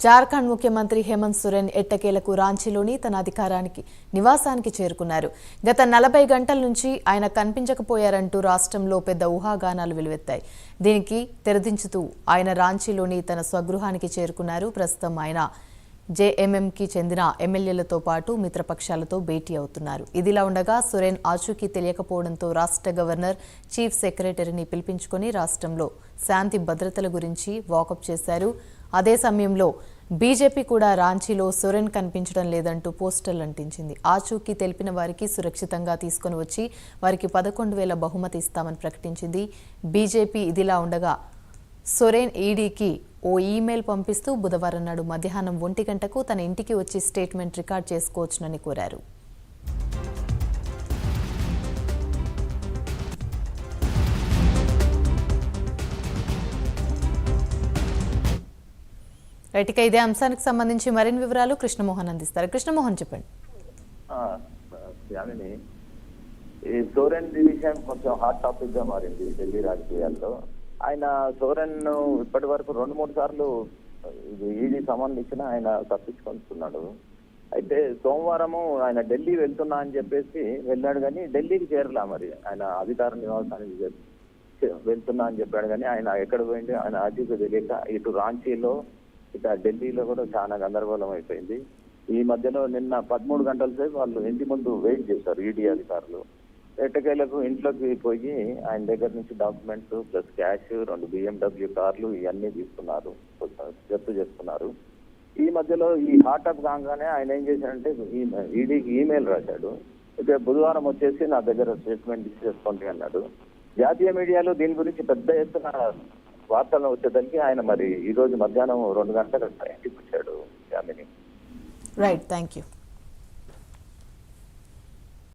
జార్ఖండ్ ముఖ్యమంత్రి హేమంత్ సోరెన్ ఎట్టకేలకు రాంచీలోని తన నివాసానికి చేరుకున్నారు. గత 40 గంటల నుంచి ఆయన కనిపించకపోయారంటూ రాష్ట్రంలో పెద్ద ఊహాగానాలు వెలువెత్తాయి. దీనికి తెరదించుతూ ఆయన రాంచీలోని తన స్వగృహానికి చేరుకున్నారు. ప్రస్తుతం ఆయన జేఎంఎంకి చెందిన ఎమ్మెల్యేలతో పాటు మిత్రపక్షాలతో భేటీ అవుతున్నారు. ఇదిలా ఉండగా సోరెన్ ఆచూకీ తెలియకపోవడంతో రాష్ట్ర గవర్నర్, చీఫ్ సెక్రటరీని పిలిపించుకుని రాష్ట్రంలో శాంతి భద్రతల గురించి వాకప్ చేశారు. అదే సమయంలో బీజేపీ కూడా రాంచీలో సోరెన్ కనిపించడం లేదంటూ పోస్టర్లు అంటించింది. ఆచూకీ తెలిపిన వారికి సురక్షితంగా తీసుకుని వచ్చి వారికి 11,000 బహుమతి ఇస్తామని ప్రకటించింది. బీజేపీ ఇదిలా ఉండగా సోరెన్ ఈడీకి ఓ ఈమెయిల్ పంపిస్తూ బుధవారం నాడు మధ్యాహ్నం 1 గంటకు తన ఇంటికి వచ్చి స్టేట్మెంట్ రికార్డ్ చేసుకోవచ్చునని కోరారు. రైట్గా ఇదే అంశానికి సంబంధించి మరిన్ని వివరాలు కృష్ణమోహన్ అందిస్తారు. కృష్ణమోహన్ చెప్పండి. ఈ సోరెన్ విషయం కొంచెం హాట్ టాపిక్ గా మారింది ఢిల్లీ రాజకీయాల్లో. ఆయన సోరెన్ ఇప్పటి వరకు 2-3 సార్లు ఈడీ సమన్లు ఇచ్చినా ఆయన తప్పించుకొస్తున్నాడు. అయితే సోమవారము ఆయన ఢిల్లీ వెళ్తున్నా అని చెప్పేసి వెళ్ళాడు, కానీ ఢిల్లీకి చేరలా. మరి ఆయన అధికార నివాసానికి వెళ్తున్నా అని చెప్పాడు, కానీ ఆయన ఎక్కడ పోయింది ఆయన ఆచూకీ తెలియక ఇటు రాంచీలో ఇక ఢిల్లీలో కూడా చాలా గందరగోళం అయిపోయింది. ఈ మధ్యలో నిన్న 13 గంటల సేపు వాళ్ళు ఇంటి ముందు వెయిట్ చేశారు ఈడీ అధికారులు. ఎట్టకేలకు ఇంట్లోకి పోయి ఆయన దగ్గర నుంచి డాక్యుమెంట్స్ ప్లస్ క్యాష్, 2 BMW కార్లు ఇవన్నీ తీసుకున్నారు, జప్తు చేసుకున్నారు. ఈ మధ్యలో ఈ హాటప్ కాగానే ఆయన ఏం చేశాడంటే ఈడీకి ఈమెయిల్ రాశాడు. ఇక బుధవారం వచ్చేసి నా దగ్గర స్టేట్మెంట్ ఇచ్చేసుకోండి అన్నాడు. జాతీయ మీడియాలో దీని గురించి పెద్ద ఎత్తున వార్తలు వచ్చేదానికి ఆయన మరి ఈ రోజు మధ్యాహ్నం 2 గంటలకు ఇంటికి వచ్చాడు. Right, thank you.